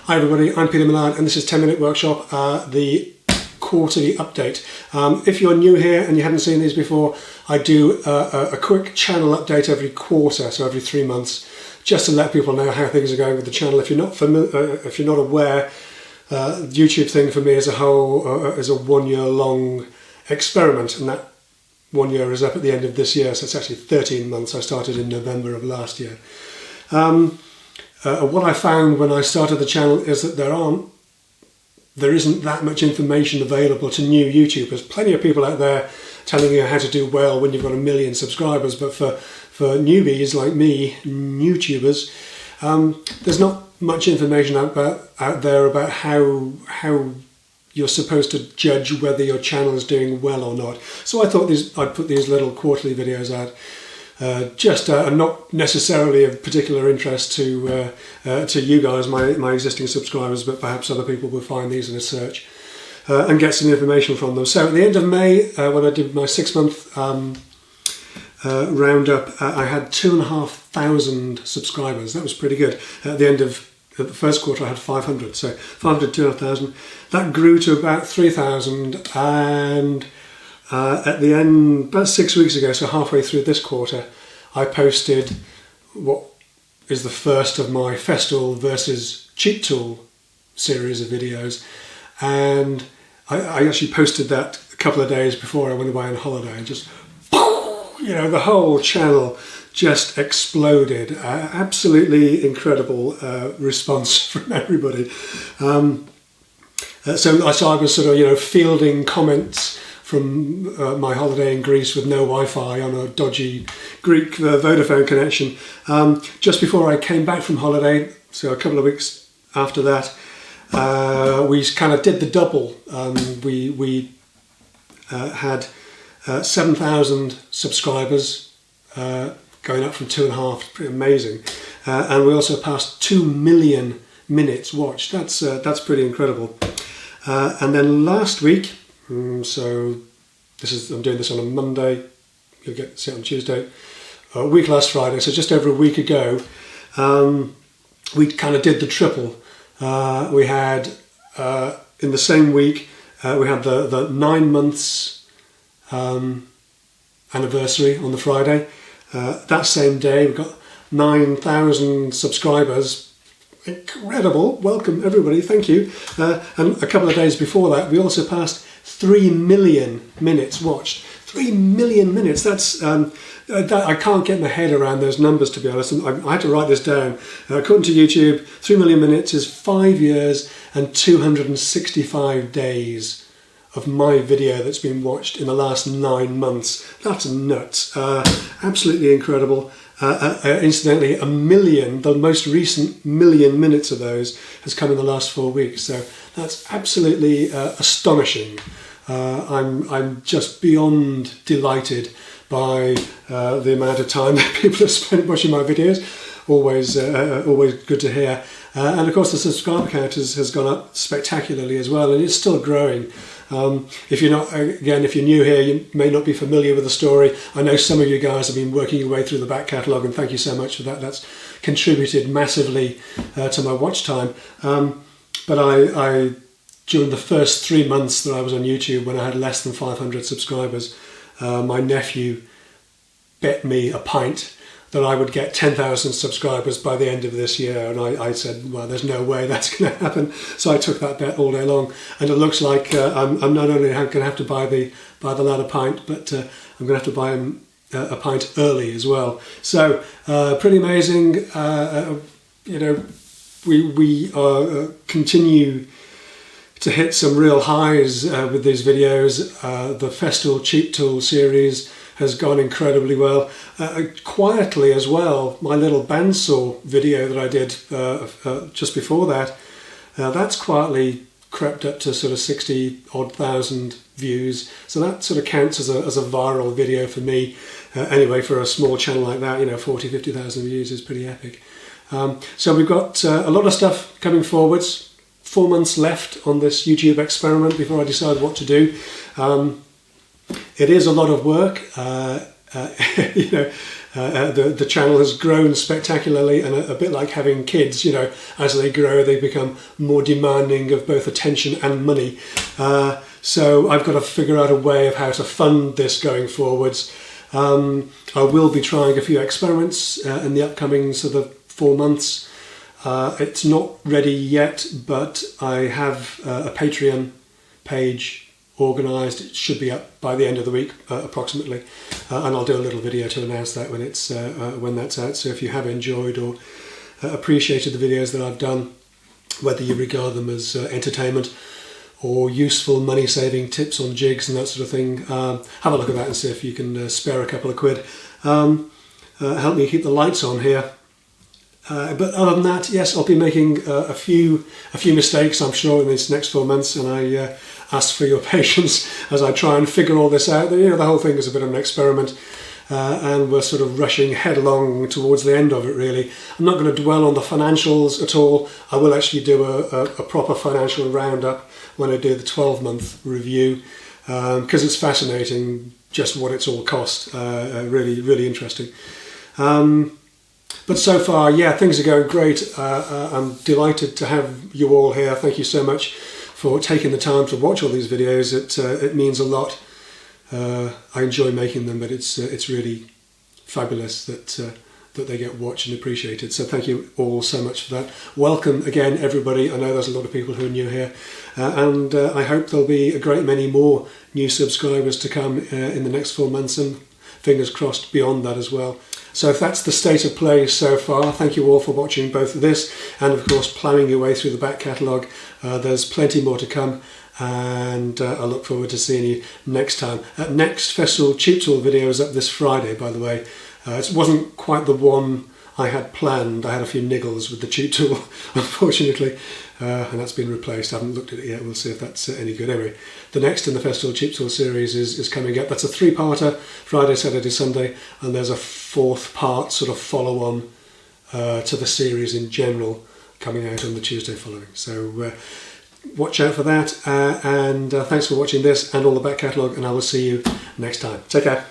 Hi everybody, I'm Peter Millard and this is 10 Minute Workshop, the quarterly update. If you're new here and you haven't seen these before, I do a quick channel update every quarter, so every 3 months, just to let people know how things are going with the channel. If you're not familiar, if you're not aware, the YouTube thing for me as a whole is a 1 year long experiment, and that 1 year is up at the end of this year, so it's actually 13 months. I started in November of last year. What I found when I started the channel is that there isn't that much information available to new YouTubers. Plenty of people out there telling you how to do well when you've got 1 million subscribers, but for newbies like me, YouTubers, there's not much information out there about how you're supposed to judge whether your channel is doing well or not. So I thought I'd put these little quarterly videos out. Not necessarily of particular interest to you guys, my existing subscribers, but perhaps other people will find these in a search and get some information from them. So at the end of May, when I did my 6-month roundup, I had 2,500 subscribers. That was pretty good. At the end of the first quarter, I had 500, so 500, 2,500. That grew to about 3,000, and at the end, about 6 weeks ago, so halfway through this quarter, I posted what is the first of my Festool versus Cheap Tool series of videos, and I actually posted that a couple of days before I went away on holiday, and just, you know, the whole channel just exploded. Absolutely incredible response from everybody. So I was sort of, you know, fielding comments from my holiday in Greece with no Wi-Fi on a dodgy Greek Vodafone connection. Just before I came back from holiday, so a couple of weeks after that, we kind of did the double. We had 7,000 subscribers, going up from 2.5, pretty amazing. And we also passed 2 million minutes watched. That's pretty incredible. And then last week, so I'm doing this on a Monday, you'll get to see it on Tuesday, a week last Friday, so just over a week ago, we kind of did the triple. We had, in the same week, we had the 9 months anniversary on the Friday. That same day, we got 9,000 subscribers. Incredible, welcome everybody, thank you. And a couple of days before that, we also passed 3 million minutes watched. 3 million minutes, that's, I can't get my head around those numbers, to be honest. I had to write this down. According to YouTube, 3 million minutes is 5 years and 265 days of my video that's been watched in the last 9 months. That's nuts, absolutely incredible. Incidentally, 1 million, the most recent 1 million minutes of those has come in the last 4 weeks, so that's absolutely astonishing. I'm just beyond delighted by the amount of time that people have spent watching my videos. Always good to hear. And of course the subscriber count has gone up spectacularly as well, and it's still growing. If you're new here, you may not be familiar with the story. I know some of you guys have been working your way through the back catalogue, and thank you so much for that. That's contributed massively to my watch time. But I during the first 3 months that I was on YouTube, when I had less than 500 subscribers, my nephew bet me a pint that I would get 10,000 subscribers by the end of this year, and I said, well, there's no way that's going to happen. So I took that bet all day long, and it looks like I'm not only going to have to buy the lad a pint, but I'm going to have to buy him a pint early as well. So pretty amazing. You know, we continue to hit some real highs with these videos. The Festool Cheap Tool series has gone incredibly well. Quietly as well, my little bandsaw video that I did just before that, that's quietly crept up to sort of 60-odd thousand views. So that sort of counts as a viral video for me. Anyway, for a small channel like that, you know, 40, 50,000 views is pretty epic. So we've got a lot of stuff coming forwards. 4 months left on this YouTube experiment before I decide what to do. It is a lot of work. you know, the channel has grown spectacularly, and a bit like having kids, you know, as they grow they become more demanding of both attention and money. So I've got to figure out a way of how to fund this going forwards. I will be trying a few experiments in the upcoming sort of 4 months. It's not ready yet, but I have a Patreon page organised. It should be up by the end of the week, approximately, and I'll do a little video to announce that when it's when that's out. So if you have enjoyed or appreciated the videos that I've done, whether you regard them as entertainment or useful money-saving tips on jigs and that sort of thing, have a look at that and see if you can spare a couple of quid. Help me keep the lights on here. But other than that, yes, I'll be making a few mistakes, I'm sure, in these next 4 months, and I ask for your patience as I try and figure all this out. You know, the whole thing is a bit of an experiment, and we're sort of rushing headlong towards the end of it, really. I'm not going to dwell on the financials at all. I will actually do a proper financial roundup when I do the 12-month review, because it's fascinating just what it's all cost. Really, really interesting. But so far, yeah, things are going great. I'm delighted to have you all here. Thank you so much for taking the time to watch all these videos. It means a lot. I enjoy making them, but it's really fabulous that they get watched and appreciated. So thank you all so much for that. Welcome again, everybody. I know there's a lot of people who are new here, and I hope there'll be a great many more new subscribers to come in the next 4 months, and fingers crossed beyond that as well. So if that's the state of play so far, thank you all for watching both of this and of course ploughing your way through the back catalogue. There's plenty more to come, and I look forward to seeing you next time. Next Festival Cheap Tool video is up this Friday, by the way. It wasn't quite the one I had planned. I had a few niggles with the cheap tool, unfortunately, and that's been replaced. I haven't looked at it yet. We'll see if that's any good. Anyway, the next in the Festival Cheap Tool series is coming up. That's a 3-parter, Friday, Saturday, Sunday, and there's a 4th part sort of follow-on to the series in general coming out on the Tuesday following. So watch out for that, and thanks for watching this and all the back catalogue, and I will see you next time. Take care.